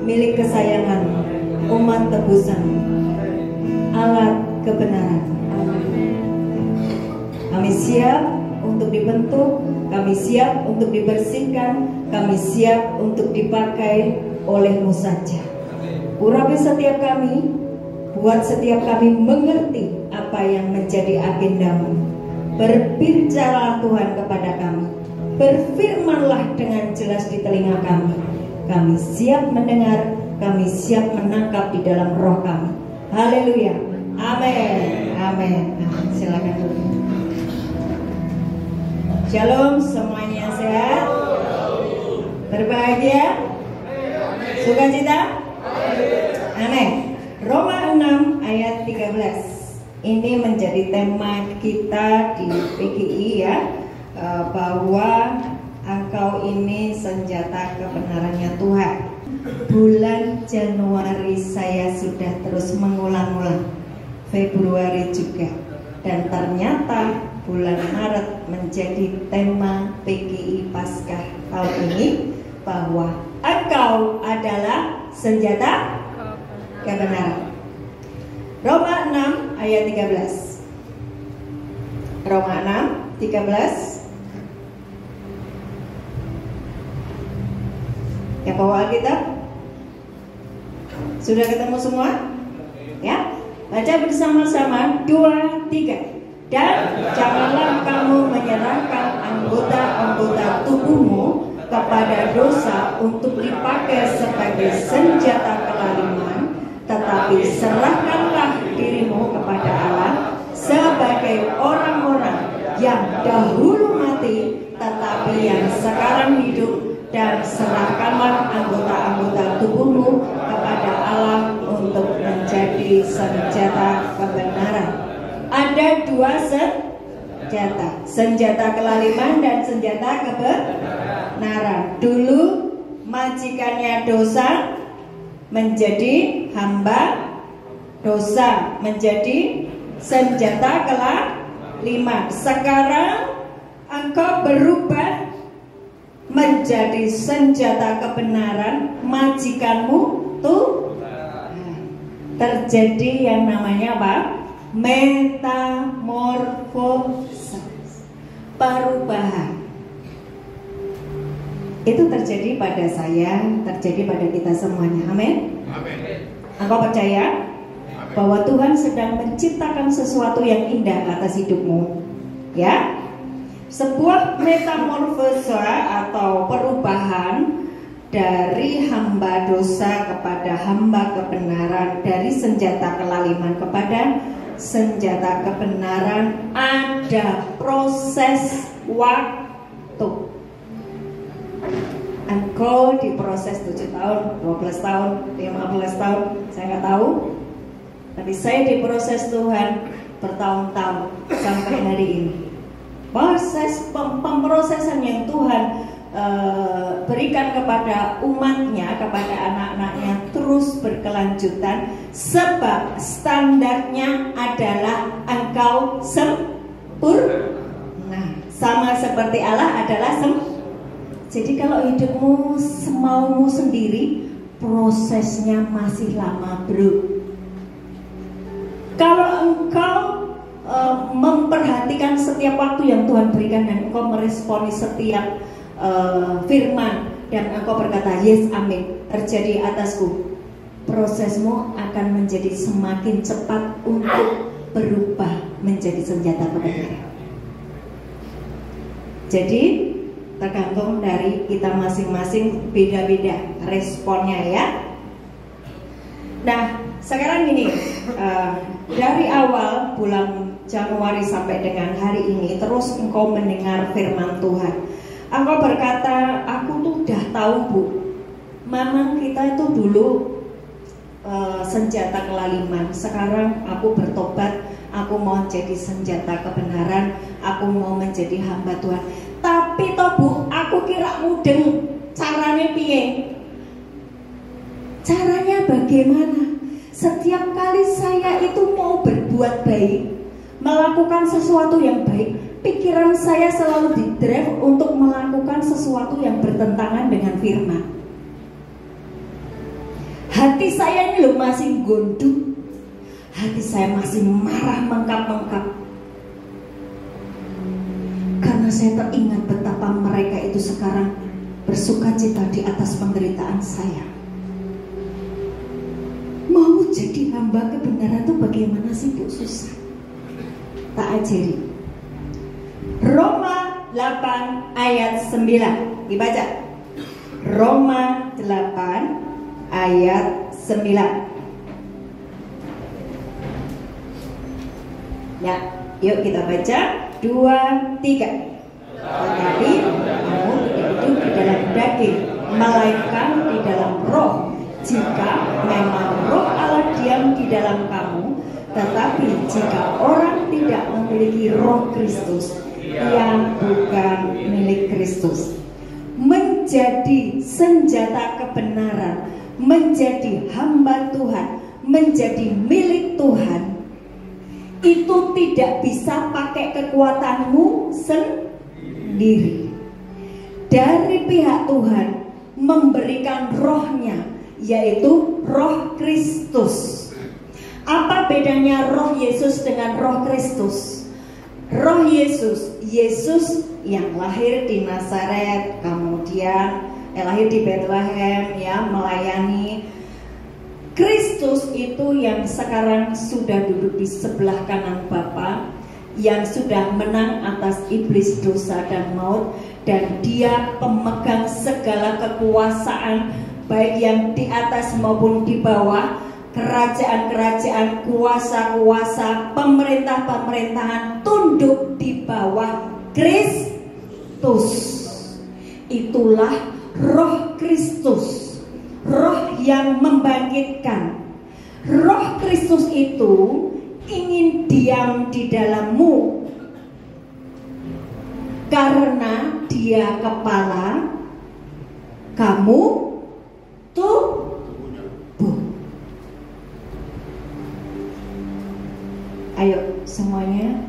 Milik kesayangan, umat tebusan, alat kebenaran. Kami siap untuk dibentuk, kami siap untuk dibersihkan, kami siap untuk dipakai oleh-Mu saja. Urapi setiap kami, buat setiap kami mengerti apa yang menjadi agenda-Mu. Berbicaralah Tuhan kepada kami, berfirmanlah dengan jelas di telinga kami. Kami siap mendengar, kami siap menangkap di dalam roh kami. Haleluya. Amin. Amin. Silakan dulu. Shalom, semuanya sehat? Berbahagia? Sukacita? Amin. Roma 6 ayat 13. Ini menjadi tema kita di PGI ya, bahwa Engkau ini senjata kebenarannya Tuhan. Bulan Januari saya sudah terus mengulang-ulang, Februari juga, dan ternyata bulan Maret menjadi tema PGI Paskah tahun ini, bahwa Engkau adalah senjata kebenaran. Roma 6 ayat 13. Roma 6 13. Yang bawa Alkitab? Sudah ketemu semua? Ya, baca bersama-sama 2, 3. Dan janganlah kamu menyerahkan anggota-anggota tubuhmu kepada dosa untuk dipakai sebagai senjata kelaliman, tetapi serahkanlah dirimu kepada Allah sebagai orang-orang yang dahulu mati tetapi yang sekarang hidup, dan serahkanlah anggota-anggota tubuhmu kepada Allah untuk menjadi senjata kebenaran. Ada dua senjata, senjata kelaliman dan senjata kebenaran. Dulu majikannya dosa menjadi hamba dosa, menjadi senjata kelaliman. Sekarang engkau berubah menjadi senjata kebenaran, majikanmu tuh terjadi yang namanya apa? Metamorfosis, perubahan. Itu terjadi pada saya, terjadi pada kita semuanya. Amin. Engkau percaya bahwa Tuhan sedang menciptakan sesuatu yang indah atas hidupmu, ya? Sebuah metamorfosa atau perubahan dari hamba dosa kepada hamba kebenaran, dari senjata kelaliman kepada senjata kebenaran, ada proses waktu. Engkau diproses 7 tahun, 12 tahun, 15 tahun, saya nggak tahu. Tapi saya diproses Tuhan bertahun-tahun sampai hari ini. Proses pemrosesan yang Tuhan berikan kepada umatnya, kepada anak-anaknya terus berkelanjutan, sebab standarnya adalah engkau sempurna, sama seperti Allah adalah Jadi kalau hidupmu semaumu sendiri, prosesnya masih lama, bro. Kalau engkau memperhatikan setiap waktu yang Tuhan berikan dan engkau meresponi setiap firman dan engkau berkata yes, amin, terjadi atasku, prosesmu akan menjadi semakin cepat untuk berubah menjadi senjata kebenaran. Jadi tergantung dari kita masing-masing, beda-beda responnya ya. Nah sekarang ini dari awal bulan Januari sampai dengan hari ini, terus engkau mendengar firman Tuhan. Engkau berkata, aku tuh udah tahu bu, memang kita itu dulu senjata kelaliman. Sekarang aku bertobat, aku mau jadi senjata kebenaran, aku mau menjadi hamba Tuhan. Tapi toh Bu, aku kira mudeng, caranya piye? Caranya bagaimana? Setiap kali saya itu mau berbuat baik, melakukan sesuatu yang baik, pikiran saya selalu di-drive untuk melakukan sesuatu yang bertentangan dengan firman. Hati saya ini loh masih gondok, hati saya masih marah mengkap-mengkap. Karena saya teringat betapa mereka itu sekarang bersukacita di atas penderitaan saya. Mau jadi hamba kebenaran itu bagaimana sih Bu? Susah. Tak ajari. Roma 8 ayat 9 dibaca. Roma 8 ayat 9. Ya, yuk kita baca 2, 3. Tetapi kamu hidup di dalam daging, melainkan di dalam roh. Jika memang roh Allah diam di dalam kamu, tetapi jika orang tidak memiliki roh Kristus, ia bukan milik Kristus. Menjadi senjata kebenaran, menjadi hamba Tuhan, menjadi milik Tuhan, itu tidak bisa pakai kekuatanmu sendiri. Dari pihak Tuhan memberikan rohnya, yaitu roh Kristus. Apa bedanya roh Yesus dengan roh Kristus? Roh Yesus, Yesus yang lahir di Nazaret, kemudian lahir di Bethlehem, ya, melayani. Kristus itu yang sekarang sudah duduk di sebelah kanan Bapa, yang sudah menang atas iblis, dosa dan maut, dan dia pemegang segala kekuasaan, baik yang di atas maupun di bawah, kerajaan-kerajaan, kuasa-kuasa, pemerintah-pemerintahan tunduk di bawah Kristus. Itulah roh Kristus, roh yang membangkitkan. Roh Kristus itu ingin diam di dalammu karena dia kepala, kamu tubuh. Ayo semuanya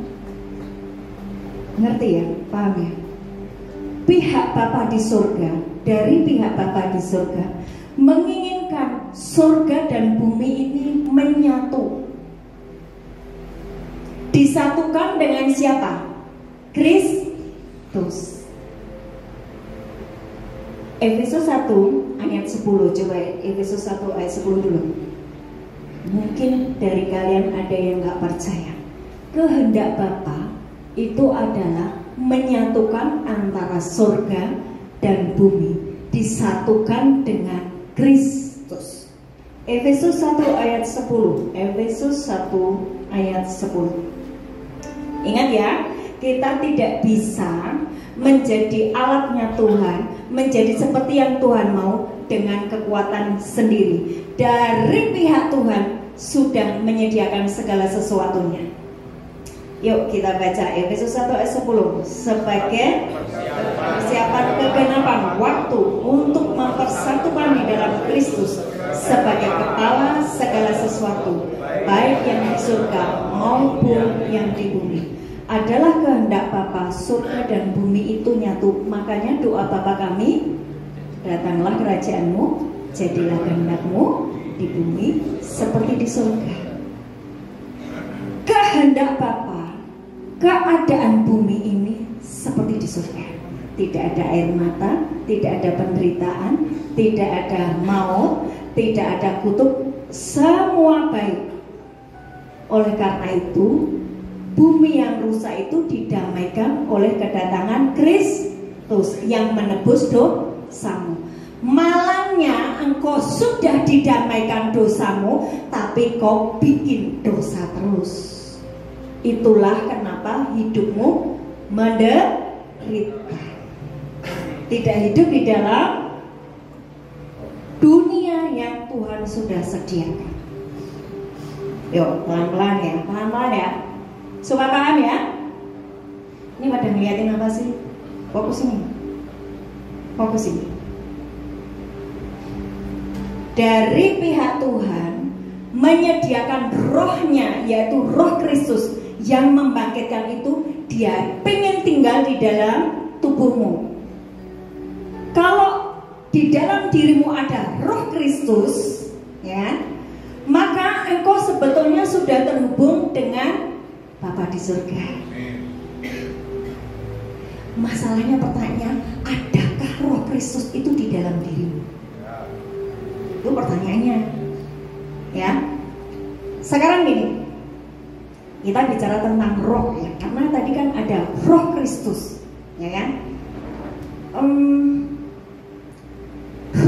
ngerti ya, paham ya? Pihak Bapa di surga, dari pihak Bapa di surga menginginkan surga dan bumi ini menyatu. Disatukan dengan siapa? Kristus. Efesus 1 ayat 10, coba Efesus 1 ayat 10 dulu. Mungkin dari kalian ada yang gak percaya. Kehendak Bapa itu adalah menyatukan antara surga dan bumi, disatukan dengan Kristus. Efesus 1 ayat 10. Efesus 1 ayat 10. Ingat ya, kita tidak bisa menjadi alatnya Tuhan, menjadi seperti yang Tuhan mau dengan kekuatan sendiri. Dari pihak Tuhan sudah menyediakan segala sesuatunya. Yuk kita baca Efesus 1 ayat 10. Sebagai persiapan kegenapan waktu untuk mempersatukan di dalam Kristus sebagai kepala segala sesuatu, baik yang di surga maupun yang di bumi. Adalah kehendak Bapa surga dan bumi itu nyatu. Makanya doa Bapa kami, datanglah kerajaanmu, jadilah kehendakmu di bumi seperti di surga. Kehendak Bapa, keadaan bumi ini seperti di surga. Tidak ada air mata, tidak ada penderitaan, tidak ada maut, tidak ada kutuk, semua baik. Oleh karena itu, bumi yang rusak itu didamaikan oleh kedatangan Kristus yang menebus dosamu. Malangnya engkau sudah didamaikan dosamu, tapi kau bikin dosa terus. Itulah kenapa hidupmu menderita. Tidak hidup di dalam dunia yang Tuhan sudah sediakan. Yuk pelan-pelan ya, pelan-pelan ya. Coba paham ya? Ini pada ngeliatin apa sih? Fokus ini. Fokus ini. Dari pihak Tuhan menyediakan rohnya, yaitu roh Kristus yang membangkitkan itu. Dia pengen tinggal di dalam tubuhmu. Kalau di dalam dirimu ada roh Kristus, ya, maka engkau sebetulnya sudah terhubung dengan Bapa di surga. Masalahnya, pertanyaan, adakah roh Kristus itu di dalam dirimu? Itu pertanyaannya, ya. Sekarang gini, kita bicara tentang roh, ya, karena tadi kan ada roh Kristus, ya kan?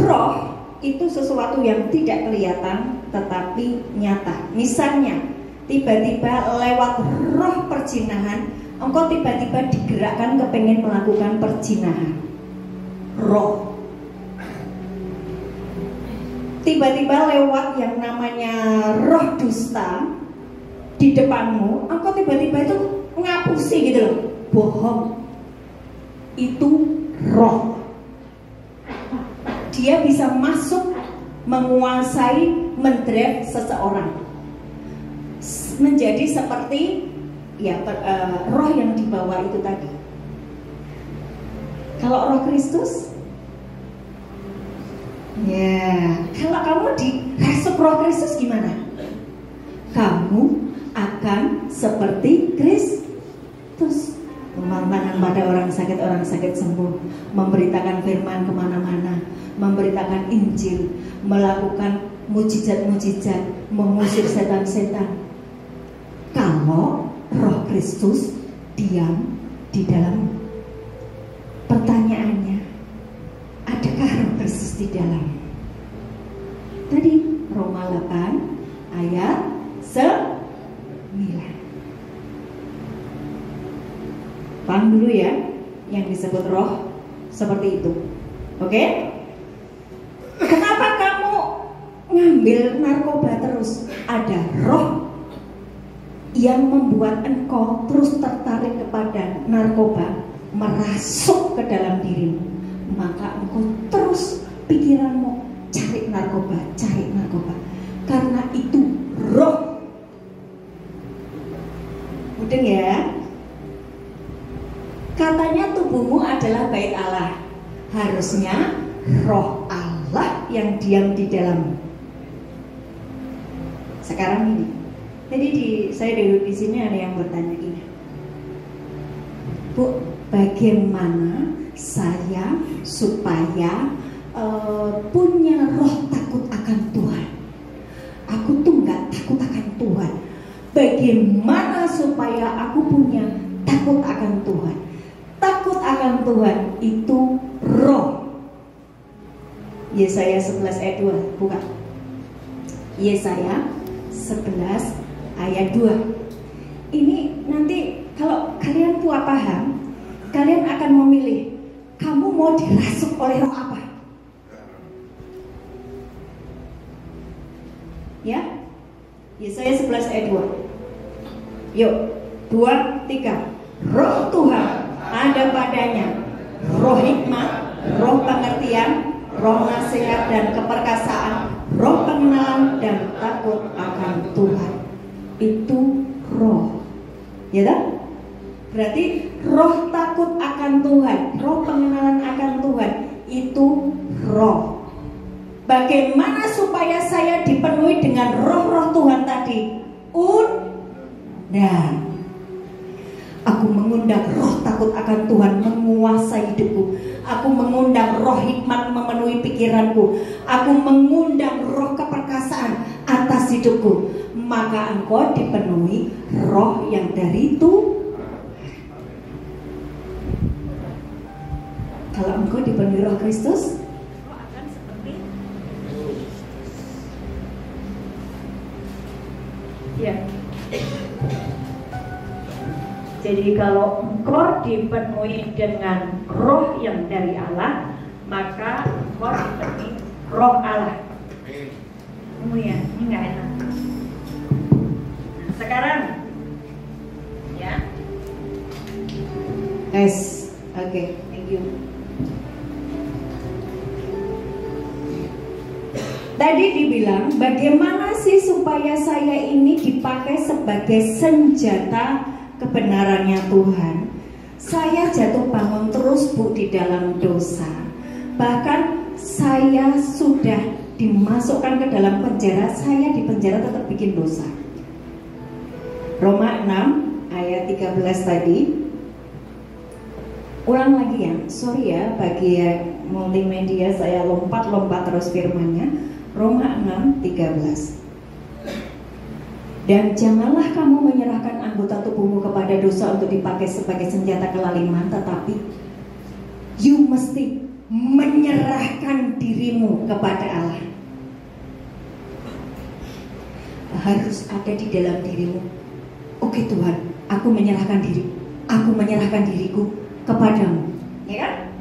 Roh itu sesuatu yang tidak kelihatan tetapi nyata. Misalnya, tiba-tiba lewat roh perzinahan, engkau tiba-tiba digerakkan kepengen melakukan perzinahan. Roh. Tiba-tiba lewat yang namanya roh dusta di depanmu, engkau tiba-tiba itu ngapusi gitu loh, bohong. Itu roh. Dia bisa masuk, menguasai, mendrive seseorang menjadi seperti ya roh yang dibawa itu tadi. Kalau roh Kristus, ya, kalau kamu dirasuk roh Kristus gimana? Kamu akan seperti Kristus, memandangkan pada orang sakit sembuh, memberitakan firman kemana-mana, memberitakan Injil, melakukan mujizat-mujizat, mengusir setan-setan. Kalau roh Kristus diam di dalam. Pertanyaannya, adakah roh Kristus di dalam? Tadi Roma 8 ayat 9. Paham dulu ya yang disebut roh seperti itu. Oke? Kenapa kamu ngambil narkoba terus? Ada roh yang membuat engkau terus tertarik kepada narkoba, merasuk ke dalam dirimu. Maka engkau terus pikiranmu cari narkoba. Karena itu roh. Mudeng ya? Katanya tubuhmu adalah bait Allah. Harusnya roh Allah yang diam di dalammu. Sekarang ini, jadi saya duduk di sini ada yang bertanya gini, Bu, bagaimana saya supaya punya roh takut akan Tuhan? Aku tuh nggak takut akan Tuhan. Bagaimana supaya aku punya takut akan Tuhan? Takut akan Tuhan itu roh. Yesaya 11 ayat 2, bukan? Yesaya 11 ayat 2. Ini nanti kalau kalian paham, kalian akan memilih, kamu mau dirasuk oleh roh apa? Ya, Yesaya 11 ayat 2. Yuk, 2, 3. Roh Tuhan ada padanya, roh hikmat, roh pengertian, roh nasihat dan keperkasaan, roh pengenalan dan takut akan Tuhan. Itu roh, ya kan? Berarti roh takut akan Tuhan, roh pengenalan akan Tuhan, itu roh. Bagaimana supaya saya dipenuhi dengan roh-roh Tuhan tadi? Aku mengundang roh takut akan Tuhan menguasai hidupku. Aku mengundang roh hikmat memenuhi pikiranku. Aku mengundang roh keperkasaan atas hidupku. Maka engkau dipenuhi roh yang dari Tuhan. Kalau engkau dipenuhi roh Kristus, engkau akan seperti ya. Jadi kalau engkau dipenuhi dengan roh yang dari Allah, maka engkau dipenuhi roh Allah. Ya, ini nggak enak. Nah, sekarang Yes, oke, thank you. Tadi dibilang, bagaimana sih supaya saya ini dipakai sebagai senjata kebenarannya Tuhan? Saya jatuh bangun terus Bu di dalam dosa. Bahkan saya sudah dimasukkan ke dalam penjara, saya di penjara tetap bikin dosa. Roma 6 ayat 13 tadi. Ulang lagi ya, sorry ya bagi multimedia saya lompat-lompat terus firmannya. Roma 6:13. Dan janganlah kamu menyerahkan anggota tubuhmu kepada dosa untuk dipakai sebagai senjata kelaliman, tetapi you mesti menyerahkan dirimu kepada Allah. Harus ada di dalam dirimu. Oke Tuhan, aku menyerahkan diri, aku menyerahkan diriku kepadamu, ya kan?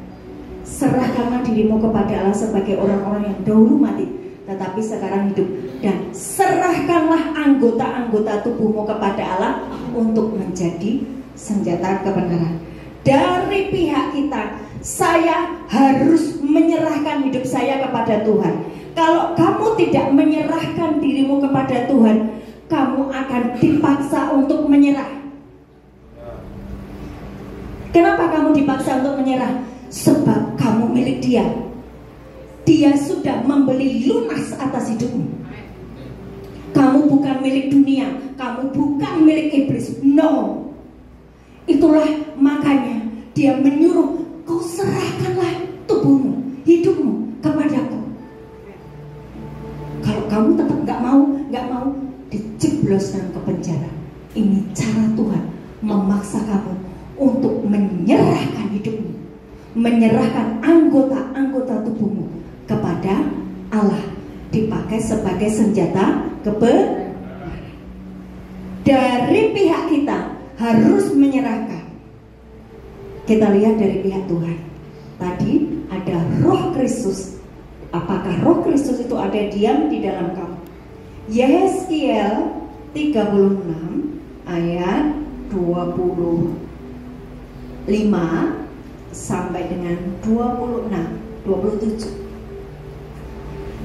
Serahkanlah dirimu kepada Allah sebagai orang-orang yang dahulu mati tetapi sekarang hidup, dan serahkanlah anggota-anggota tubuhmu kepada Allah untuk menjadi senjata kebenaran. Dari pihak kita, saya harus menyerahkan hidup saya kepada Tuhan. Kalau kamu tidak menyerahkan dirimu kepada Tuhan, kamu akan dipaksa untuk menyerah. Kenapa kamu dipaksa untuk menyerah? Sebab kamu milik Dia. Dia sudah membeli lunas atas hidupmu. Kamu bukan milik dunia, kamu bukan milik iblis. No. Itulah makanya Dia menyuruh kau serahkanlah tubuhmu, hidupmu kepadaku. Kalau kamu tetap nggak mau dijebloskan ke penjara. Ini cara Tuhan memaksa kamu untuk menyerahkan hidupmu, menyerahkan anggota-anggota tubuhmu kepada Allah, dipakai sebagai senjata kebenaran. Dari pihak kita harus menyerahkan. Kita lihat dari pihak Tuhan. Tadi ada Roh Kristus. Apakah Roh Kristus itu ada diam di dalam kamu? Yehezkiel 36 ayat 25 sampai dengan 27.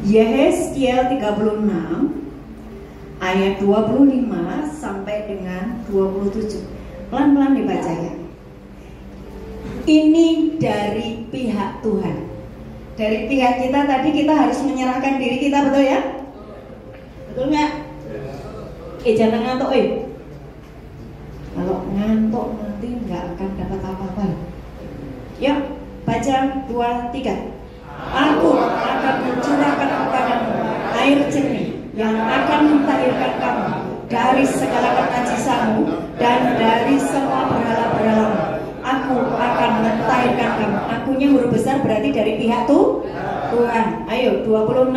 Yehezkiel 36 ayat 25 sampai dengan 27. Pelan-pelan dibaca ya. Ini dari pihak Tuhan. Dari pihak kita tadi kita harus menyerahkan diri kita, betul ya? Betul nggak? Jangan ngantuk Kalau ngantuk nanti nggak akan dapat apa-apa. Yuk, baca 2, 3. Aku akan mencurahkan kepadamu air jernih yang akan mentahirkan kamu dari segala kenajisanmu dan dari semua berhala-berhalamu. Aku akan mentahirkan kamu. Akunya huruf besar berarti dari pihak Tuhan. Ayo 26.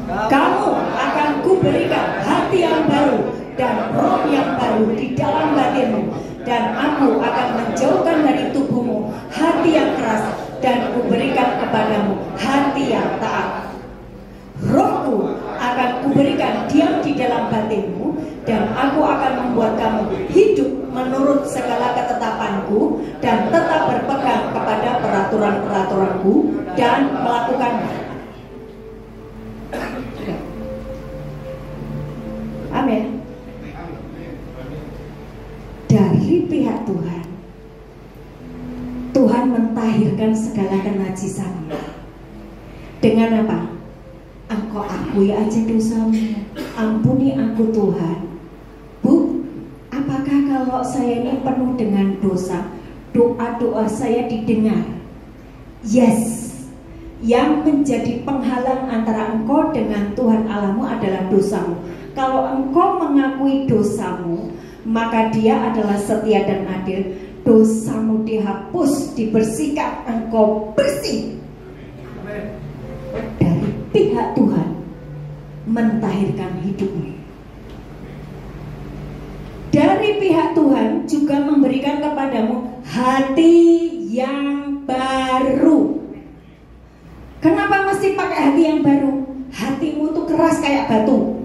Kamu akan kuberikan hati yang baru dan roh yang baru di dalam batinmu, dan aku akan menjauhkan dari tubuhmu hati yang keras dan kuberikan kepadamu hati yang taat. Rohku akan kuberikan diam di dalam batinmu, dan aku akan membuat kamu hidup menurut segala ketetapanku dan tetap berpegang kepada peraturan-peraturanku dan melakukannya. Amin. Dari pihak Tuhan, Tuhan mentahirkan segala kenajisanmu. Dengan apa? Engkau akui aja dosamu. Ampuni aku Tuhan. Bu, apakah kalau saya ini penuh dengan dosa, doa-doa saya didengar? Yes. Yang menjadi penghalang antara engkau dengan Tuhan Allahmu adalah dosamu. Kalau engkau mengakui dosamu, maka Dia adalah setia dan adil. Dosamu dihapus, dibersihkan, engkau bersih. Dari pihak Tuhan mentahirkan hidupmu. Dari pihak Tuhan juga memberikan kepadamu hati yang baru. Kenapa mesti pakai hati yang baru? Hatimu tuh keras kayak batu.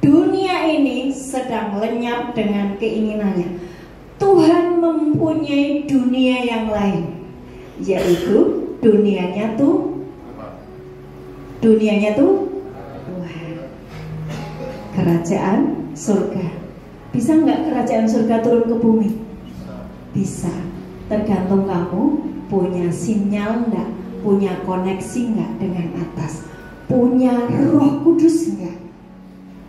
dunia ini sedang lenyap dengan keinginannya. Tuhan mempunyai dunia yang lain, yaitu dunianya tuh Tuhan. Kerajaan surga. Bisa nggak kerajaan surga turun ke bumi? Bisa. Tergantung kamu punya sinyal nggak, punya koneksi nggak dengan atas, punya Roh Kudus nggak.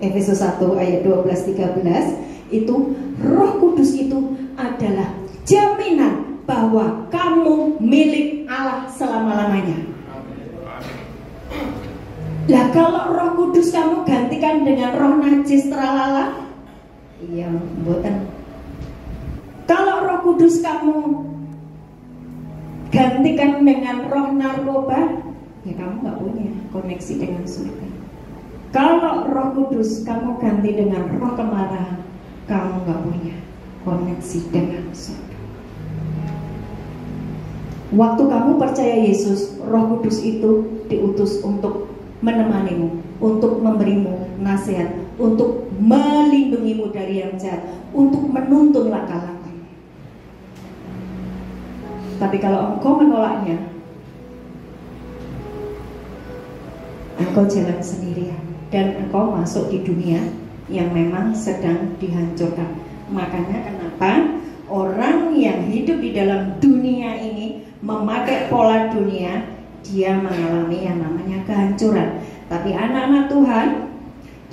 Efesus 1 ayat 12-13 itu, Roh Kudus itu adalah jaminan bahwa kamu milik Allah selama-lamanya. Lah kalau Roh Kudus kamu gantikan dengan roh najis tralala, iya mboten. Kalau Roh Kudus kamu gantikan dengan roh narkoba, ya kamu nggak punya koneksi dengan surga. Kalau Roh Kudus kamu ganti dengan roh kemarahan, kamu nggak punya koneksi dengan surga. Waktu kamu percaya Yesus, Roh Kudus itu diutus untuk menemanimu, untuk memberimu nasihat, untuk melindungimu dari yang jahat, untuk menuntun langkah-langkah. Tapi kalau engkau menolaknya, engkau jalan sendirian dan engkau masuk di dunia yang memang sedang dihancurkan. Makanya kenapa orang yang hidup di dalam dunia ini memakai pola dunia, dia mengalami yang namanya kehancuran. Tapi anak-anak Tuhan,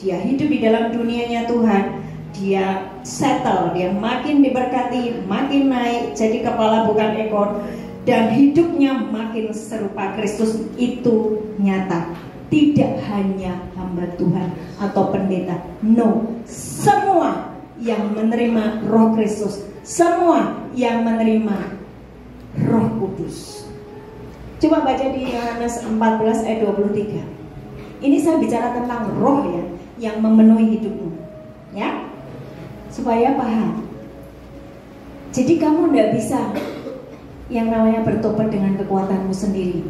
dia hidup di dalam dunianya Tuhan, dia settle, dia makin diberkati, makin naik jadi kepala bukan ekor, dan hidupnya makin serupa Kristus. Itu nyata. Tidak hanya hamba Tuhan atau pendeta, no, semua yang menerima Roh Kristus, semua yang menerima Roh Kudus. Coba baca di Yohanes 14 ayat 23. Ini saya bicara tentang roh ya, yang memenuhi hidupmu, ya, supaya paham. Jadi kamu tidak bisa yang namanya bertobat dengan kekuatanmu sendiri.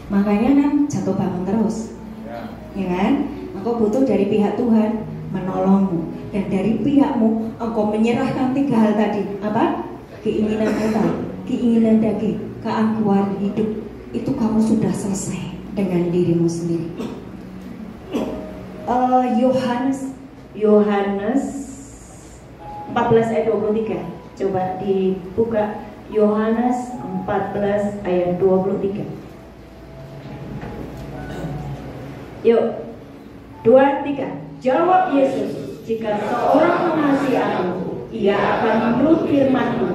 Makanya kan jatuh bangun terus, ya kan? Engkau butuh dari pihak Tuhan menolongmu, dan dari pihakmu engkau menyerahkan 3 hal tadi. Apa? Keinginan otak, keinginan daging, keangkuhan hidup. Itu kamu sudah selesai dengan dirimu sendiri. Yohanes 14 ayat 23. Coba dibuka Yohanes 14 ayat 23. Yuk, 2, 3. Jawab Yesus, jika seorang mengasihi aku, ia akan menurut firman-Ku,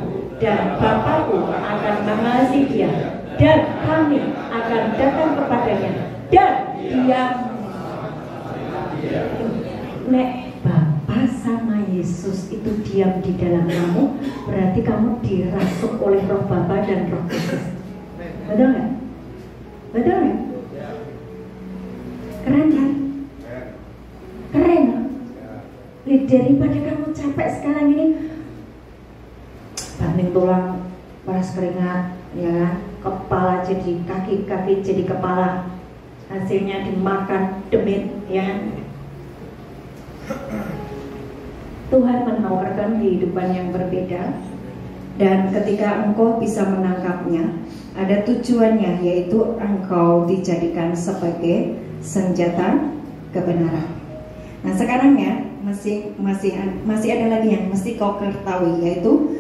dan Bapa-Ku akan mengasihi dia, dan kami akan datang kepadanya, dan dia. Nek Bapa sama Yesus itu diam di dalam kamu, berarti kamu dirasuk oleh Roh Bapa dan Roh Kristus. Betul nggak? Betul nggak? Keren kan? Keren. Daripada kamu capek sekarang ini banting tulang, paras keringat, ya kan? Kepala jadi kaki, kaki jadi kepala, hasilnya dimakan demit, ya kan? Tuhan menawarkan kehidupan yang berbeda, dan ketika engkau bisa menangkapnya, ada tujuannya, yaitu engkau dijadikan sebagai senjata kebenaran. Nah sekarang ya masih ada lagi yang mesti kau ketahui, yaitu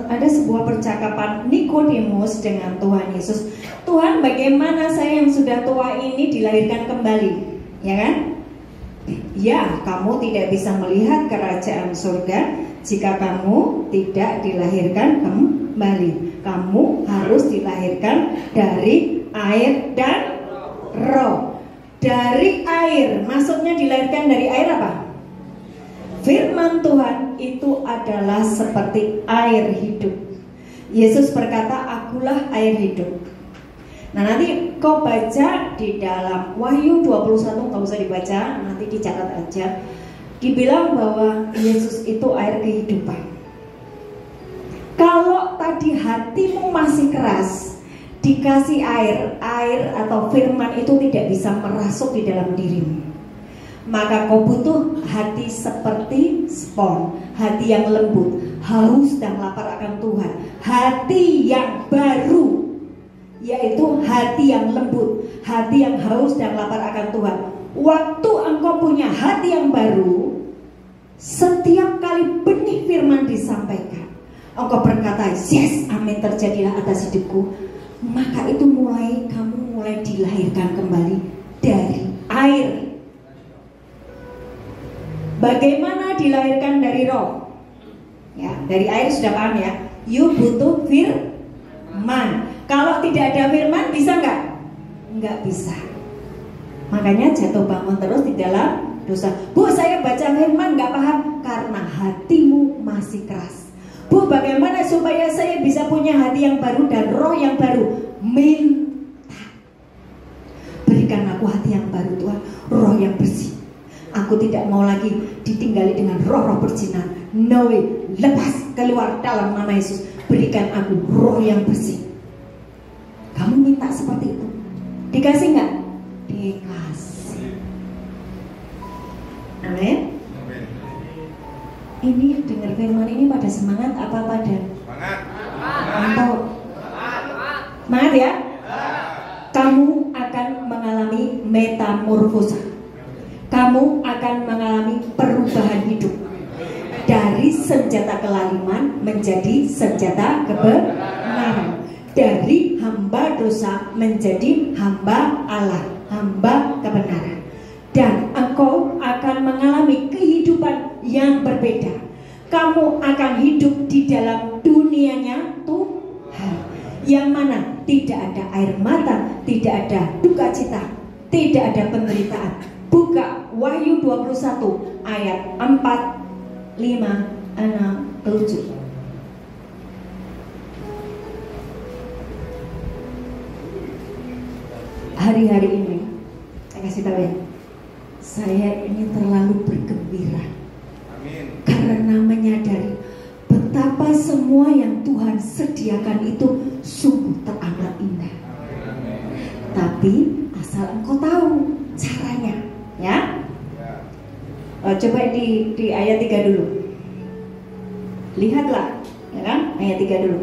ada sebuah percakapan Nikodemus dengan Tuhan Yesus. Tuhan, bagaimana saya yang sudah tua ini dilahirkan kembali, ya kan? Ya, kamu tidak bisa melihat kerajaan surga jika kamu tidak dilahirkan kembali. Kamu harus dilahirkan dari air dan roh. Dari air, maksudnya dilahirkan dari air apa? Firman Tuhan itu adalah seperti air hidup. Yesus berkata, akulah air hidup. Nah nanti kau baca di dalam Wahyu 21, gak usah dibaca, nanti dicatat aja. Dibilang bahwa Yesus itu air kehidupan. Kalau tadi hatimu masih keras, dikasih air atau firman itu tidak bisa merasuk di dalam dirimu. Maka kau butuh hati seperti spon, hati yang lembut, haus dan lapar akan Tuhan, hati yang baru, yaitu hati yang lembut, hati yang haus dan lapar akan Tuhan. Waktu engkau punya hati yang baru, setiap kali benih firman disampaikan, engkau berkata, yes, amin, terjadilah atas hidupku. Maka itu kamu mulai dilahirkan kembali dari air. Bagaimana dilahirkan dari roh? Ya, dari air sudah paham ya. You butuh firman. Kalau tidak ada firman bisa nggak? Nggak bisa. Makanya jatuh bangun terus di dalam dosa. Bu, saya baca firman nggak paham karena hatimu masih keras. Bu, bagaimana supaya saya bisa punya hati yang baru dan roh yang baru? Minta. Berikan aku hati yang baru Tuhan, roh yang bersih. Aku tidak mau lagi ditinggali dengan roh-roh berjinan. No way. Lepas, keluar dalam nama Yesus. Berikan aku roh yang bersih. Kamu minta seperti itu, dikasih nggak? Dikasih. Amin. Ini dengar firman ini pada semangat apa pada? Semangat. Semangat ya? Kamu akan mengalami metamorfosa. Kamu akan mengalami perubahan hidup dari senjata kelaliman menjadi senjata kebenaran, dari hamba dosa menjadi hamba Allah, hamba kebenaran. Dan engkau akan mengalami kehidupan yang berbeda. Kamu akan hidup di dalam dunianya Tuhan, yang mana tidak ada air mata, tidak ada duka cita, tidak ada penderitaan. Buka Wahyu 21 ayat 4, 5, 6, 7. Hari-hari ini saya kasih tahu ya, saya ini terlalu bergembira. Amin. Karena menyadari betapa semua yang Tuhan sediakan itu sungguh teramat indah. Amin. Tapi asal engkau tahu caranya, ya. Coba di ayat 3 dulu. Lihatlah, ya kan? Ayat 3 dulu.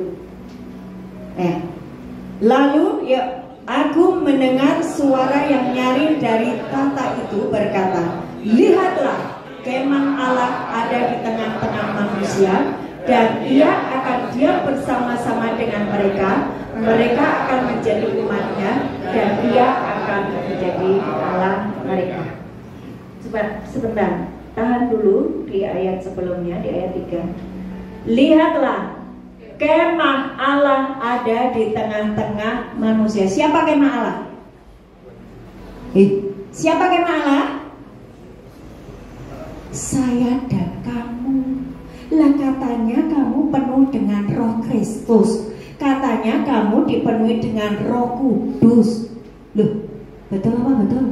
Lalu ya, aku mendengar suara yang nyaring dari tahta itu berkata, lihatlah, kemah Allah ada di tengah-tengah manusia, dan ia akan diam bersama-sama dengan mereka. Mereka akan menjadi umatnya, dan ia akan menjadi Allah mereka. Sebentar, tahan dulu di ayat sebelumnya, di ayat 3. Lihatlah, kemah Allah ada di tengah-tengah manusia. Siapa kemah Allah? Siapa kemah Allah? Saya dan kamu. Lah katanya kamu penuh dengan Roh Kristus. Katanya kamu dipenuhi dengan Roh Kudus. Loh, betul apa betul?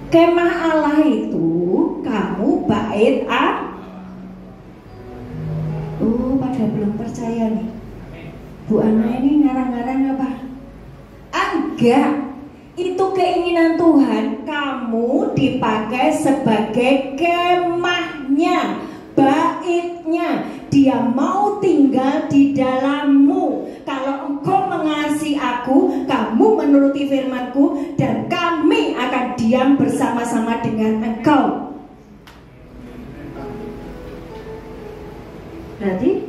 Kemah Allah itu kamu bait Allah. Pada belum percaya nih. Bu Ana ini ngarang-ngarang apa? Enggak. Itu keinginan Tuhan, kamu dipakai sebagai kemahnya, baitnya. Dia mau tinggal di dalammu. Kalau engkau mengasihi aku, kamu menuruti firmanku, dan kami akan diam bersama-sama dengan engkau. Berarti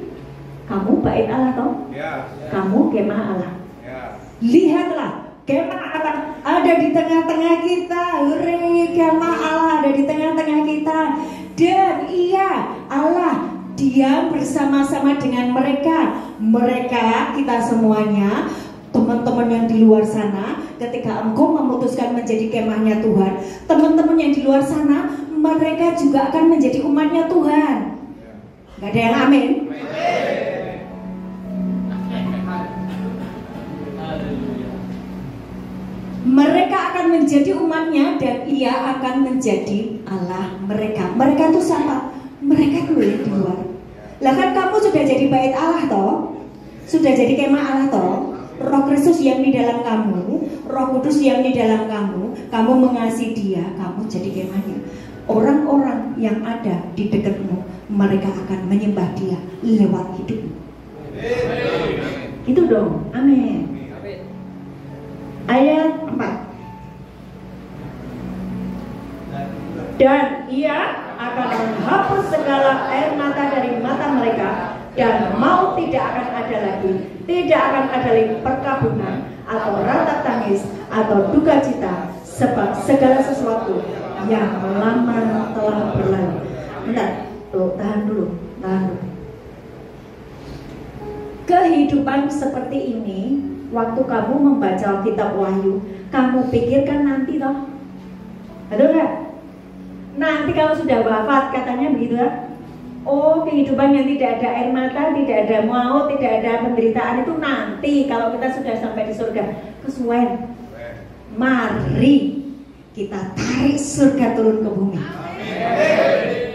kamu bait Allah toh? Ya. Kamu kemah Allah. Ya. Lihatlah, kemah Allah ada di tengah-tengah kita. Hore, kemah Allah ada di tengah-tengah kita. Dan iya, Allah diam bersama-sama dengan mereka. Mereka, kita semuanya, teman-teman yang di luar sana, ketika engkau memutuskan menjadi kemahnya Tuhan, teman-teman yang di luar sana, mereka juga akan menjadi umatnya Tuhan. Gak ada yang amin? Mereka akan menjadi umatnya, dan ia akan menjadi Allah mereka. Mereka itu siapa? Mereka dulu yang di luar. Lah kan kamu sudah jadi bait Allah toh? Sudah jadi kemah Allah toh? Roh Kristus yang di dalam kamu, Roh Kudus yang di dalam kamu mengasihi dia, kamu jadi kemahnya. Orang-orang yang ada di dekatmu, mereka akan menyembah dia lewat hidupmu. Itu dong, amin. Ayat 4. Dan ia akan menghapus segala air mata dari mata mereka, dan maut tidak akan ada lagi. Tidak akan ada lagi perkabungan atau ratap tangis atau duka cita, sebab segala sesuatu yang lama telah berlalu. Bentar, tahan dulu. Kehidupan seperti ini, waktu kamu membaca kitab Wahyu, kamu pikirkan nanti toh? Betul nggak? Nanti kalau sudah wafat, katanya begitu ya. Oh, kehidupan yang tidak ada air mata, tidak ada maut, tidak ada penderitaan itu nanti kalau kita sudah sampai di surga. Kesuwen. Mari kita tarik surga turun ke bumi.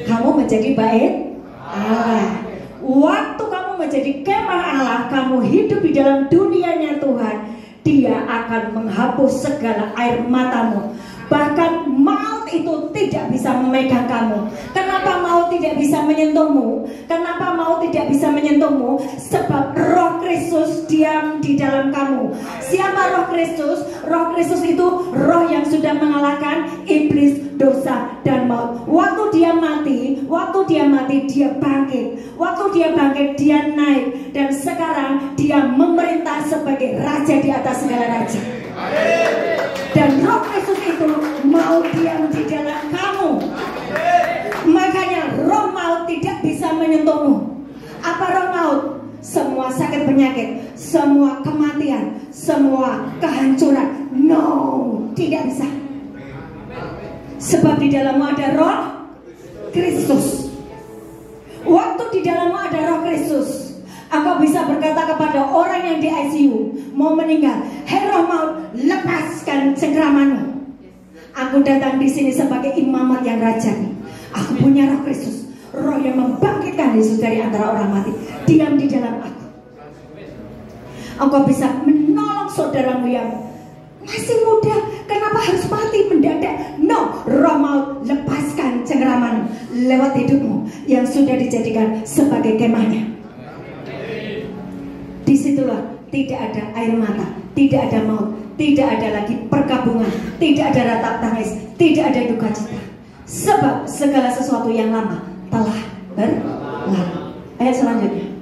Kamu menjadi bait Allah. Waktu kamu menjadi kemah Allah, kamu hidup di dalam dunianya Tuhan, Dia akan menghapus segala air matamu. Bahkan maut itu tidak bisa memegang kamu. Kenapa maut tidak bisa menyentuhmu? Kenapa maut tidak bisa menyentuhmu? Sebab Roh Kristus diam di dalam kamu. Siapa Roh Kristus? Roh Kristus itu roh yang sudah mengalahkan iblis, dosa, dan maut. Waktu dia mati, dia bangkit. Waktu dia bangkit, dia naik. Dan sekarang dia memerintah sebagai raja di atas segala raja. Dan Roh Kristus itu mau diam di dalam kamu. Makanya roh maut tidak bisa menyentuhmu. Apa roh maut? Semua sakit penyakit, semua kematian, semua kehancuran. No, tidak bisa. Sebab di dalammu ada Roh Kristus. Waktu di dalammu ada Roh Kristus, engkau bisa berkata kepada orang yang di ICU mau meninggal, "Hei roh maut, lepaskan cengkramanmu. Aku datang di sini sebagai imamat yang rajani. Aku punya Roh Kristus, roh yang membangkitkan Yesus dari antara orang mati. Diam di dalam aku." Engkau bisa menolong saudaramu yang masih muda. Kenapa harus mati mendadak? No, roh maut, lepaskan cengkraman lewat hidupmu yang sudah dijadikan sebagai kemahnya. Disitulah tidak ada air mata, tidak ada maut, tidak ada lagi perkabungan, tidak ada ratap tangis, tidak ada duka cita. Sebab segala sesuatu yang lama telah berlalu. Ayat selanjutnya.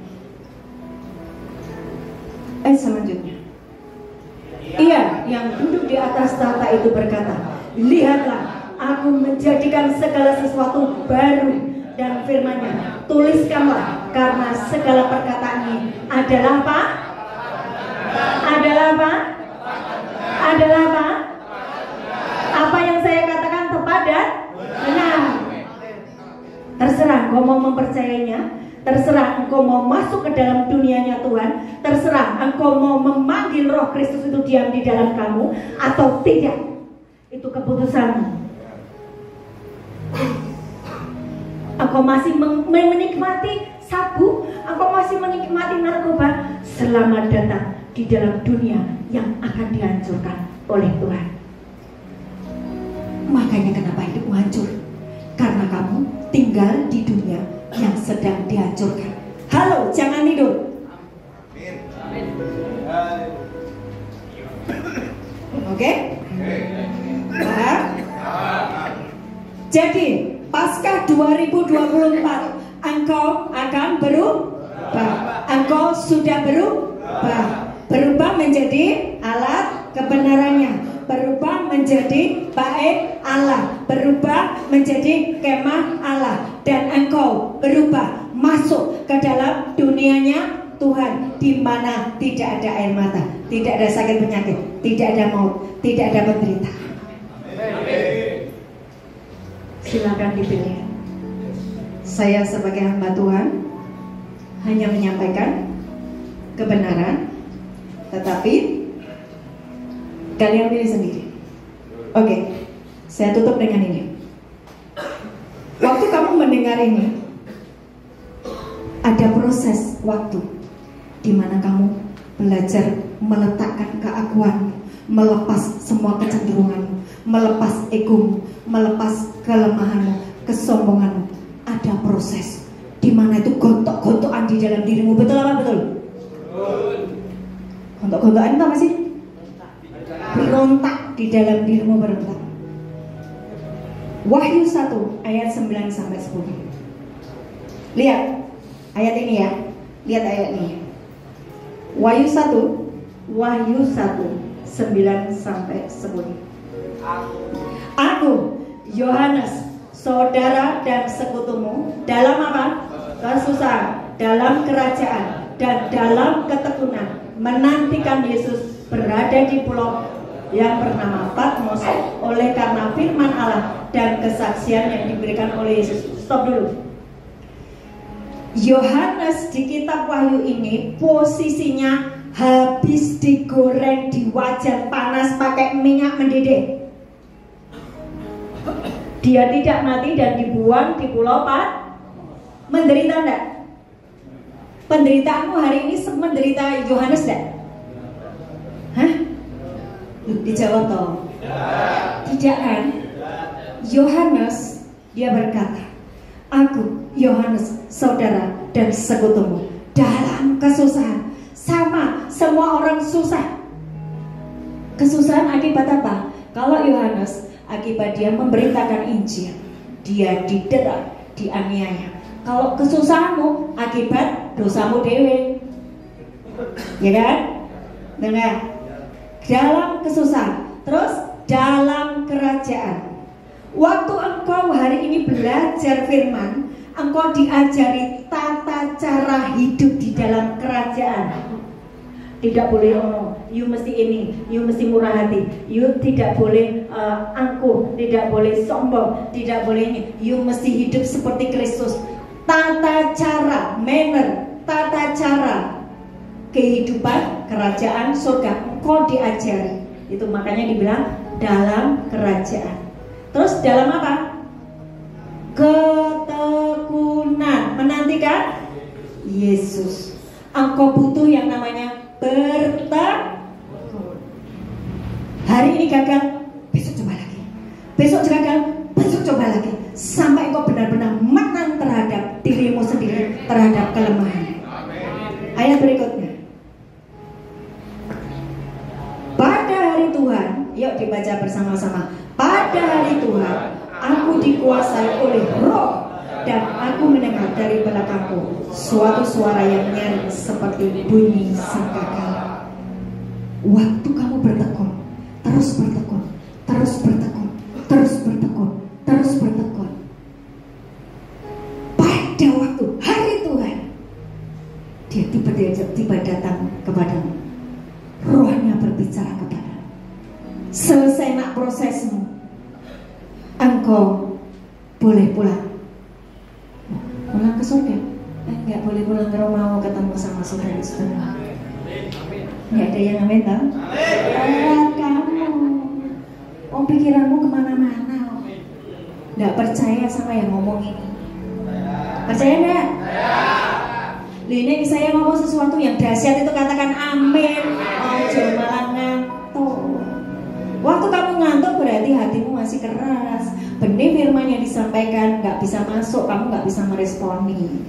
Ia yang duduk di atas tahta itu berkata, "Lihatlah, aku menjadikan segala sesuatu baru." Dan firman-Nya, "Tuliskanlah, karena segala perkataan ini adalah apa? Adalah apa? Adalah apa? Apa yang saya katakan tepat dan benar." Terserah engkau mau mempercayainya, terserah engkau mau masuk ke dalam dunianya Tuhan, terserah engkau mau memanggil Roh Kristus itu diam di dalam kamu atau tidak. Itu keputusanmu. Engkau masih menikmati sabu, engkau masih menikmati narkoba, selamat datang di dalam dunia yang akan dihancurkan oleh Tuhan. Makanya kenapa hidupmu hancur? Karena kamu tinggal di dunia yang sedang dihancurkan. Halo, jangan tidur. Oke? Jadi Paskah 2024 engkau akan berubah. Engkau sudah berubah menjadi alat kebenarannya, berubah menjadi bait Allah, berubah menjadi kemah Allah, dan engkau berubah masuk ke dalam dunianya Tuhan, di mana tidak ada air mata, tidak ada sakit penyakit, tidak ada maut, tidak ada penderitaan. Silakan dipilih. Saya sebagai hamba Tuhan hanya menyampaikan kebenaran, tetapi kalian pilih sendiri. Oke, saya tutup dengan ini. Waktu kamu mendengar ini, ada proses waktu di mana kamu belajar meletakkan keakuanmu, melepas semua kecenderunganmu, melepas egomu, melepas kelemahanmu, kesombonganmu. Ada proses di mana itu gontok-gontokan di dalam dirimu. Betul apa betul? Gontok-gontokan itu apa sih? Berontak di dalam dirimu, berontak. Wahyu 1 ayat 9 sampai 10. Lihat ayat ini ya. Lihat ayat ini. Wahyu 1 9 sampai 10. Aku Yohanes, saudara dan sekutumu, dalam apa? Kesusahan, dalam kerajaan, dan dalam ketekunan, menantikan Yesus berada di pulau yang bernama Patmos oleh karena firman Allah dan kesaksian yang diberikan oleh Yesus. Stop dulu. Yohanes di kitab Wahyu ini posisinya habis digoreng di wajan panas pakai minyak mendidih. Dia tidak mati dan dibuang di pulau Menderita enggak? Penderitaanmu hari ini semenderita Yohanes enggak? Hah? Dijawab toh? Tidak kan? Yohanes dia berkata, aku Yohanes, saudara dan sekutumu, dalam kesusahan. Sama, semua orang susah. Kesusahan akibat apa? Kalau Yohanes, akibat dia memberitakan Injil, dia didera, dianiaya. Kalau kesusahanmu akibat dosamu dewe, ya kan? Dengar, dalam kesusahan, terus dalam kerajaan. Waktu engkau hari ini belajar firman, engkau diajari tata cara hidup di dalam kerajaan. Tidak boleh you mesti ini, you mesti murah hati, you tidak boleh angkuh, tidak boleh sombong, tidak boleh ini. You mesti hidup seperti Kristus. Tata cara, manner, tata cara kehidupan kerajaan surga engkau diajari. Itu makanya dibilang dalam kerajaan. Terus dalam apa? Ketekunan, menantikan Yesus. Engkau butuh yang namanya bertekun. Hari ini gagal, besok coba lagi. Besok gagal, besok coba lagi. Sampai engkau benar-benar menang terhadap dirimu sendiri, terhadap kelemahan. Ayat berikutnya. Pada hari Tuhan, yuk dibaca bersama-sama. Pada hari Tuhan, aku dikuasai oleh Roh, dan aku mendengar dari belakangku suatu suara yang nyaring seperti bunyi sangkakala. Waktu kamu bertekun, terus bertekun, terus bertekun, terus bertekun, terus bertekun. Pada waktu hari Tuhan, dia tiba datang kepadamu. Rohnya berbicara kepadamu. Selesai nak prosesmu, engkau boleh pulang. Pulang ke surga? Enggak boleh pulang ke rumah, mau ketemu sama saudara-saudara. Enggak ada yang amin tau? Kamu, pikiranmu kemana-mana. Enggak percaya sama yang ngomong ini. Percaya enggak? Ini saya ngomong sesuatu yang dahsyat itu katakan amin. Jangan malah ngantuk. Waktu kamu ngantuk berarti hatimu masih keras. Benih firman yang disampaikan nggak bisa masuk, kamu nggak bisa meresponi.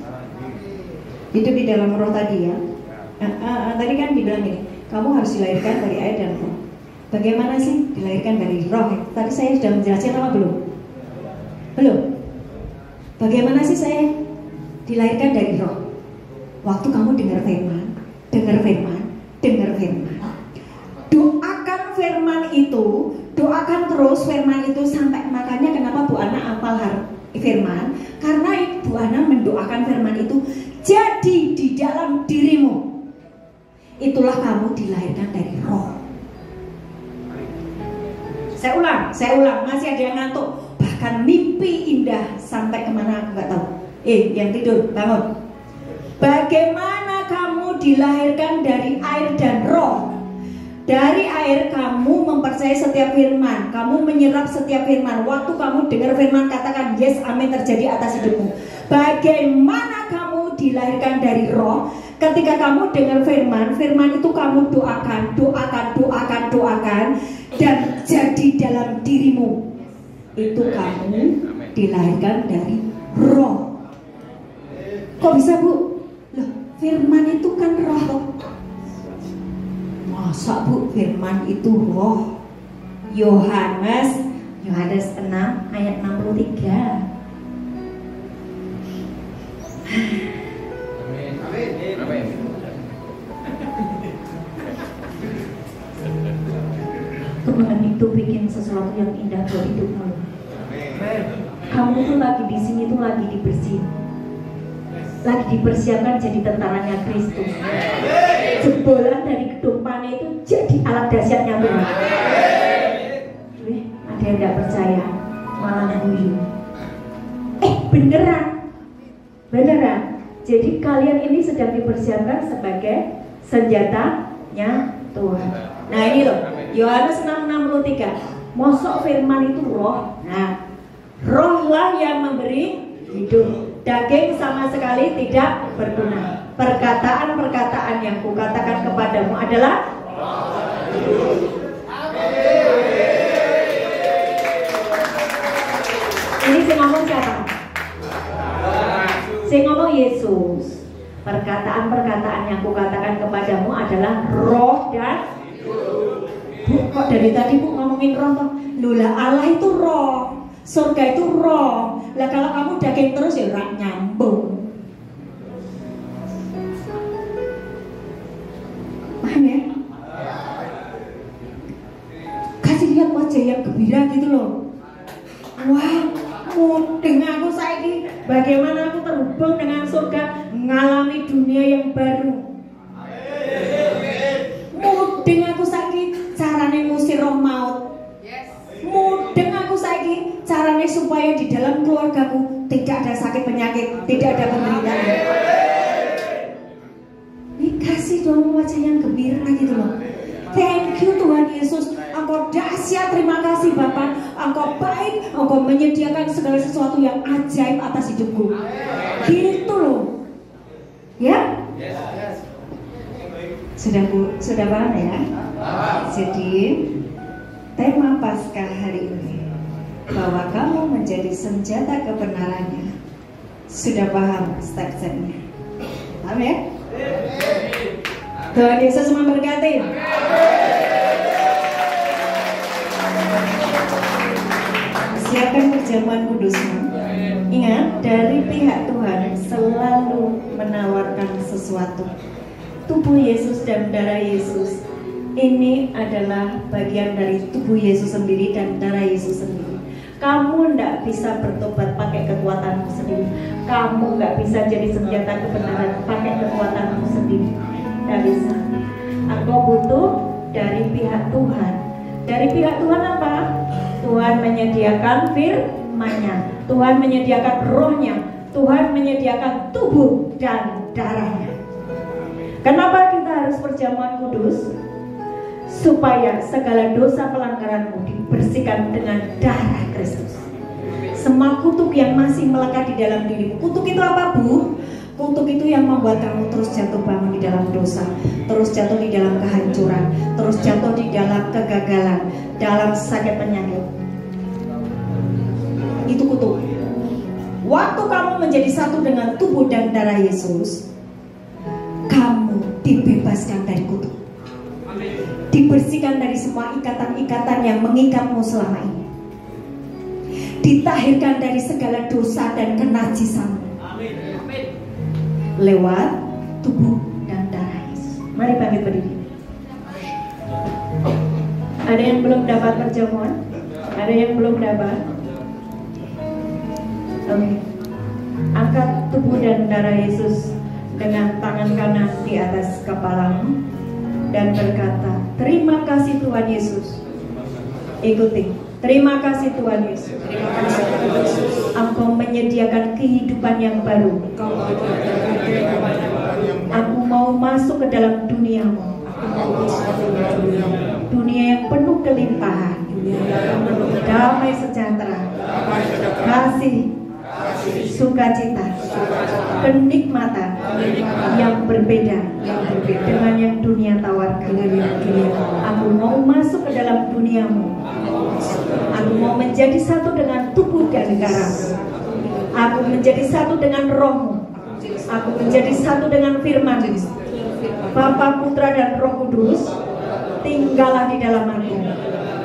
Itu di dalam roh tadi ya. Tadi kan dibilang ini, kamu harus dilahirkan dari air dan roh. Bagaimana sih dilahirkan dari roh? Tadi saya sudah menjelaskan apa belum? Belum. Bagaimana sih saya dilahirkan dari roh? Waktu kamu dengar firman, dengar firman, dengar firman. Doakan firman itu, doakan terus firman itu sampai, makanya kenapa Bu Ana hafal firman, karena Bu Ana mendoakan firman itu jadi di dalam dirimu. Itulah kamu dilahirkan dari roh. Saya ulang, masih ada yang ngantuk, bahkan mimpi indah sampai kemana aku nggak tahu. Yang tidur bangun. Bagaimana kamu dilahirkan dari air dan roh? Dari air kamu mempercayai setiap firman, kamu menyerap setiap firman. Waktu kamu dengar firman katakan yes, amin terjadi atas hidupmu. Bagaimana kamu dilahirkan dari roh? Ketika kamu dengar firman, firman itu kamu doakan, dan jadi dalam dirimu. Itu kamu dilahirkan dari roh. Kok bisa, Bu? Loh, firman itu kan roh. Masa, Bu, firman itu roh? Yohanes 6 ayat 63. Tuhan itu bikin sesuatu yang indah buat hidupmu. Kamu tuh lagi di sini tuh lagi dibersihin, lagi dipersiapkan jadi tentaranya Kristus. Jebolan dari kehidupannya itu jadi alat dahsyatnya Tuhan. Ada yang tidak percaya, malah guyu. Beneran. Jadi kalian ini sedang dipersiapkan sebagai senjatanya Tuhan. Nah ini loh, Yohanes 6:63. Mosok firman itu roh. Nah, rohlah yang memberi hidup. Daging sama sekali tidak berguna. Perkataan-perkataan yang kukatakan kepadamu adalah ini saya ngomong siapa? Saya ngomong Yesus. Perkataan-perkataan yang kukatakan kepadamu adalah roh dan Bu, kok dari tadi Bu ngomongin roh toh? Lula, Allah itu roh, surga itu roh. Lah kalau kamu daging terus ya rak nyambung. Paham ya? Kasih lihat wajah yang gembira gitu loh. Wah, mudeng aku saiki. Bagaimana aku terhubung dengan surga, mengalami dunia yang baru. Mudeng aku saiki carane ngusir roh maut. Mudeng aku saiki carane supaya di dalam keluargaku tidak ada sakit penyakit, tidak ada penderitaan. Ini kasih dong wajah yang gembira gitu loh. Thank you Tuhan Yesus, Engkau dahsyat, terima kasih Bapa. Engkau baik, Engkau menyediakan segala sesuatu yang ajaib atas hidupku. Gitu loh. Ya? Sudah paham ya? Jadi tema Paskah hari ini bahwa kamu menjadi senjata kebenarannya. Sudah paham step-stepnya? Paham ya? Tuhan Yesus memberkati. Siapkan perjamuan kudusmu. Ingat, dari pihak Tuhan selalu menawarkan sesuatu. Tubuh Yesus dan darah Yesus ini adalah bagian dari tubuh Yesus sendiri dan darah Yesus sendiri. Kamu tidak bisa bertobat pakai kekuatanmu sendiri. Kamu nggak bisa jadi senjata kebenaran pakai kekuatanmu sendiri. Tidak bisa. Engkau butuh dari pihak Tuhan. Dari pihak Tuhan apa? Tuhan menyediakan firman-Nya, Tuhan menyediakan rohnya, Tuhan menyediakan tubuh dan darahnya. Kenapa kita harus perjamuan kudus? Supaya segala dosa pelanggaranmu dibersihkan dengan darah Kristus. Semua kutuk yang masih melekat di dalam dirimu. Kutuk itu apa, Bu? Kutuk itu yang membuat kamu terus jatuh bangun di dalam dosa, terus jatuh di dalam kehancuran, terus jatuh di dalam kegagalan, dalam sakit penyakit. Itu kutuk. Waktu kamu menjadi satu dengan tubuh dan darah Yesus, kamu dibebaskan dari kutuk, dibersihkan dari semua ikatan-ikatan yang mengikatmu selama ini, ditahirkan dari segala dosa dan kenajisan lewat tubuh dan darah Yesus. Mari bangkit berdiri. Ada yang belum dapat perjamuan? Ada yang belum dapat? Oke. Angkat tubuh dan darah Yesus dengan tangan kanan di atas kepalamu dan berkata, terima kasih Tuhan Yesus. Ikuti. Terima kasih Tuhan Yesus. Terima kasih Tuhan Yesus. Engkau menyediakan kehidupan yang baru. Aku mau masuk ke dalam duniamu. Dunia yang penuh kelimpahan, damai sejahtera, kasih, sukacita, kenikmatan yang berbeda dengan yang dunia tawarkan. Aku mau masuk ke dalam duniamu. Aku mau menjadi satu dengan tubuh dan darahmu. Aku menjadi satu dengan rohmu. Aku menjadi satu dengan firman. Bapa, Putra, dan Roh Kudus, tinggallah di dalam aku.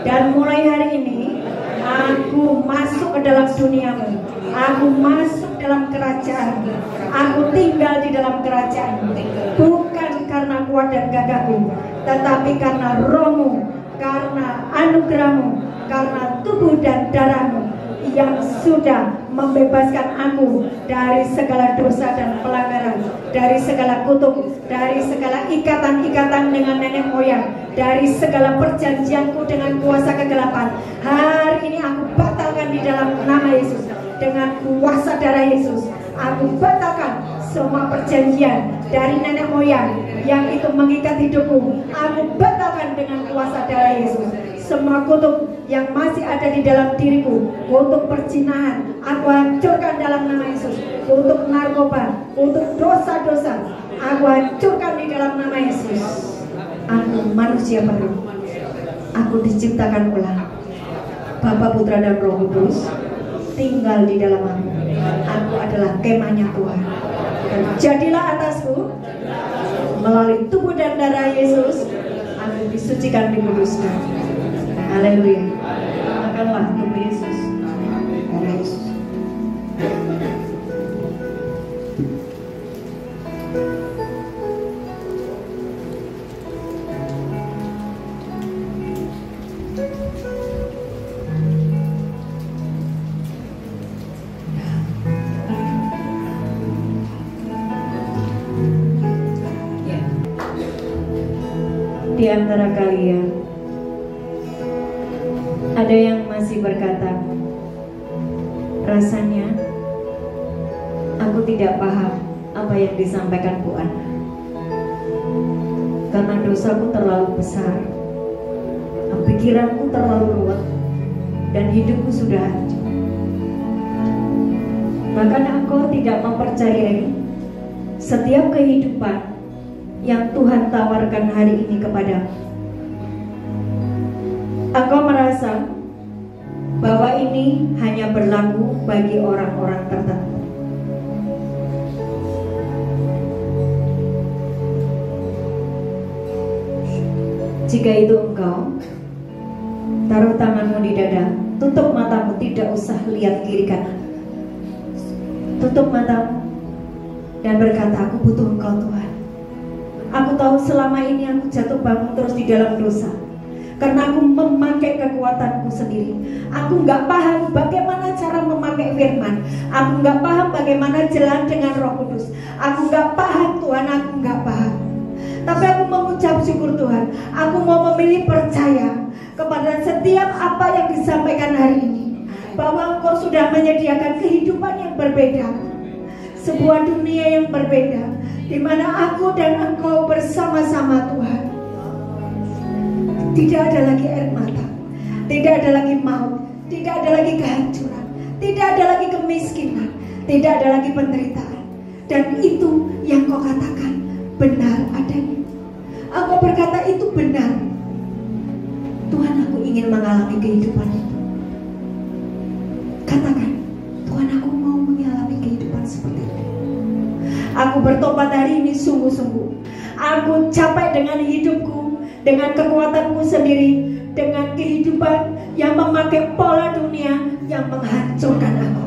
Dan mulai hari ini aku masuk ke dalam duniamu. Aku masuk dalam kerajaan. Aku tinggal di dalam kerajaan. Bukan karena kuat dan gagahku, tetapi karena rohmu, karena anugerahmu, karena tubuh dan darahmu yang sudah membebaskan aku dari segala dosa dan pelanggaran, dari segala kutuk, dari segala ikatan-ikatan dengan nenek moyang, dari segala perjanjianku dengan kuasa kegelapan. Hari ini aku batalkan di dalam nama Yesus. Dengan kuasa darah Yesus, aku batalkan semua perjanjian dari nenek moyang yang itu mengikat hidupmu. Aku batalkan dengan kuasa darah Yesus. Semua kutuk yang masih ada di dalam diriku, untuk perzinahan, aku hancurkan dalam nama Yesus. Untuk narkoba, untuk dosa-dosa, aku hancurkan di dalam nama Yesus. Aku manusia baru. Aku diciptakan ulang. Bapa, Putra, dan Roh Kudus tinggal di dalam aku. Aku adalah kemahnya Tuhan. Dan jadilah atasku melalui tubuh dan darah Yesus. Aku disucikan, dikuduskan. Haleluya. Makanlah tubuh Yesus. Di antara kalian ada yang masih berkata, rasanya aku tidak paham apa yang disampaikan Bu Ana, karena dosaku terlalu besar, pikiranku terlalu ruwet, dan hidupku sudah hancur. Bahkan engkau tidak mempercayai setiap kehidupan yang Tuhan tawarkan hari ini kepadamu. Engkau merasa bahwa ini hanya berlaku bagi orang-orang tertentu. Jika itu engkau, taruh tanganmu di dada, tutup matamu, tidak usah lihat kiri kanan. Tutup matamu dan berkata, aku butuh engkau Tuhan. Aku tahu selama ini aku jatuh bangun terus di dalam dosa, karena aku memakai kekuatanku sendiri. Aku nggak paham bagaimana cara memakai firman. Aku nggak paham bagaimana jalan dengan Roh Kudus. Aku nggak paham Tuhan, aku nggak paham. Tapi aku mengucap syukur Tuhan. Aku mau memilih percaya kepada setiap apa yang disampaikan hari ini, bahwa Engkau sudah menyediakan kehidupan yang berbeda, sebuah dunia yang berbeda, di mana aku dan Engkau bersama-sama Tuhan. Tidak ada lagi air mata, tidak ada lagi maut, tidak ada lagi kehancuran, tidak ada lagi kemiskinan, tidak ada lagi penderitaan. Dan itu yang Kau katakan benar adanya. Engkau berkata itu benar. Tuhan, aku ingin mengalami kehidupan itu. Katakan, Tuhan, aku mau mengalami kehidupan seperti itu. Aku bertobat hari ini sungguh-sungguh. Aku capek dengan hidupku, dengan kekuatanku sendiri, dengan kehidupan yang memakai pola dunia yang menghancurkan aku.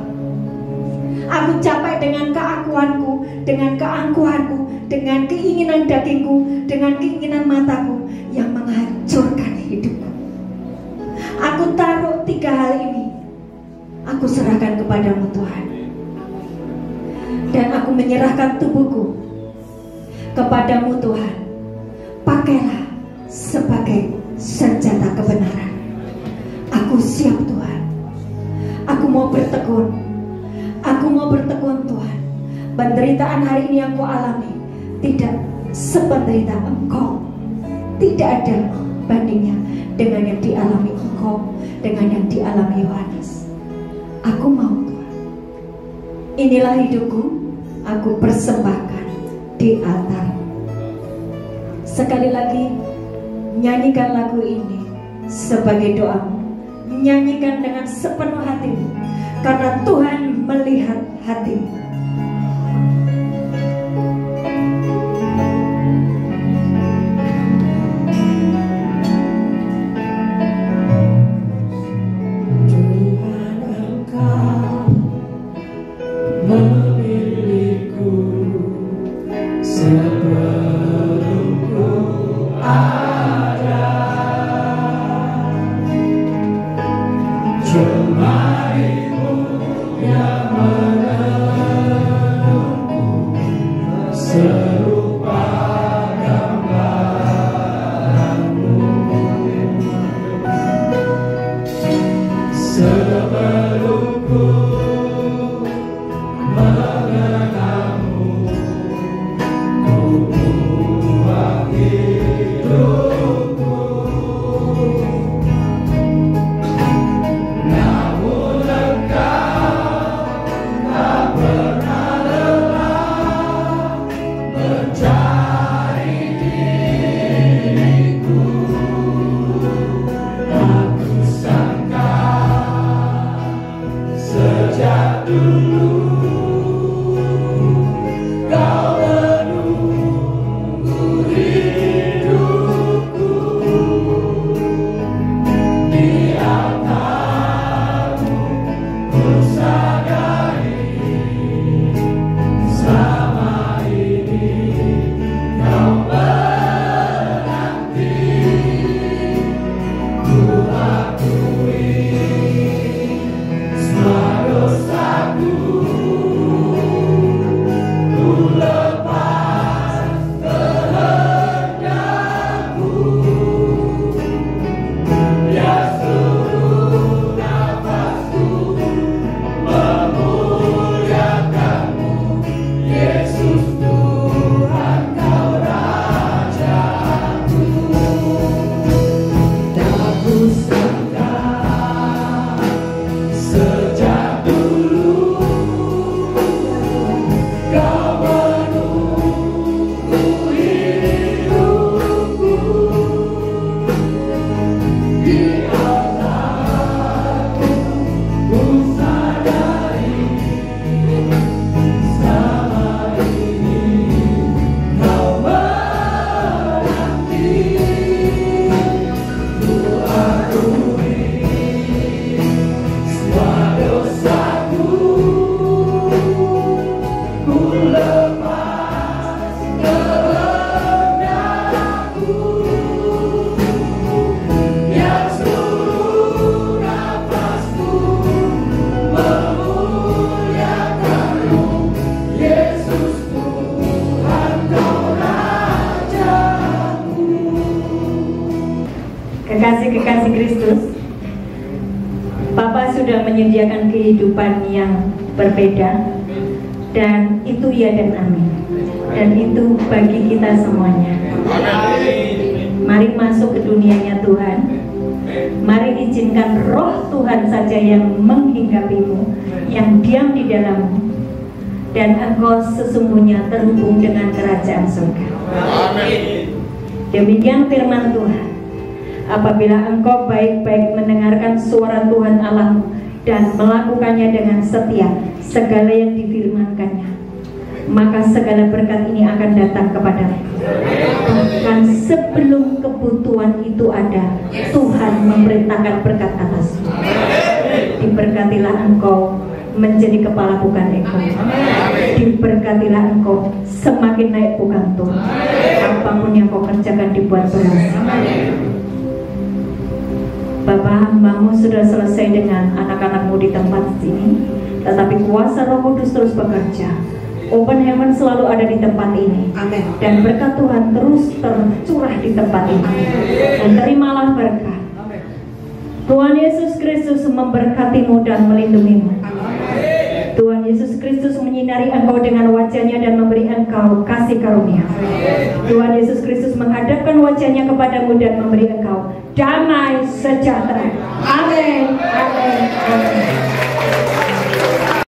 Aku capek dengan keakuanku, dengan keangkuhanku, dengan keinginan dagingku, dengan keinginan mataku yang menghancurkan hidupku. Aku taruh 3 hal ini, aku serahkan kepadamu Tuhan. Dan aku menyerahkan tubuhku kepadamu Tuhan. Pakailah sebagai senjata kebenaran. Aku siap Tuhan. Aku mau bertekun. Aku mau bertekun Tuhan. Penderitaan hari ini yang Kau alami tidak sependeritaan Engkau. Tidak ada bandingnya dengan yang dialami Engkau, dengan yang dialami Yohanes. Aku mau Tuhan. Inilah hidupku, aku persembahkan di altar. Sekali lagi, nyanyikan lagu ini sebagai doamu. Nyanyikan dengan sepenuh hatimu, karena Tuhan melihat hatimu. Kekasih Kristus, Bapa sudah menyediakan kehidupan yang berbeda, dan itu ya dan amin, dan itu bagi kita semuanya. Mari masuk ke dunianya Tuhan. Mari izinkan roh Tuhan saja yang menghinggapimu, yang diam di dalammu, dan engkau sesungguhnya terhubung dengan kerajaan surga. Demikian firman Tuhan. Apabila engkau baik-baik mendengarkan suara Tuhan Allahmu dan melakukannya dengan setia segala yang difirmankannya, maka segala berkat ini akan datang kepadamu. Bahkan sebelum kebutuhan itu ada, Tuhan memerintahkan berkat atasmu. Diberkatilah engkau menjadi kepala bukan ekor. Diberkatilah engkau semakin naik bukan turun. Apapun yang kau kerjakan dibuat berhasil. Bapa, hambamu sudah selesai dengan anak-anakmu di tempat sini, tetapi kuasa Roh Kudus terus bekerja. Open heaven selalu ada di tempat ini. Amin. Dan berkat Tuhan terus tercurah di tempat ini. Dan terimalah berkat. Tuhan Yesus Kristus memberkatimu dan melindungimu. Tuhan Yesus Kristus menyinari engkau dengan wajahnya dan memberi engkau kasih karunia. Tuhan Yesus Kristus menghadapkan wajahnya kepadamu dan memberi engkau damai sejahtera. Amin. Amin. Amin.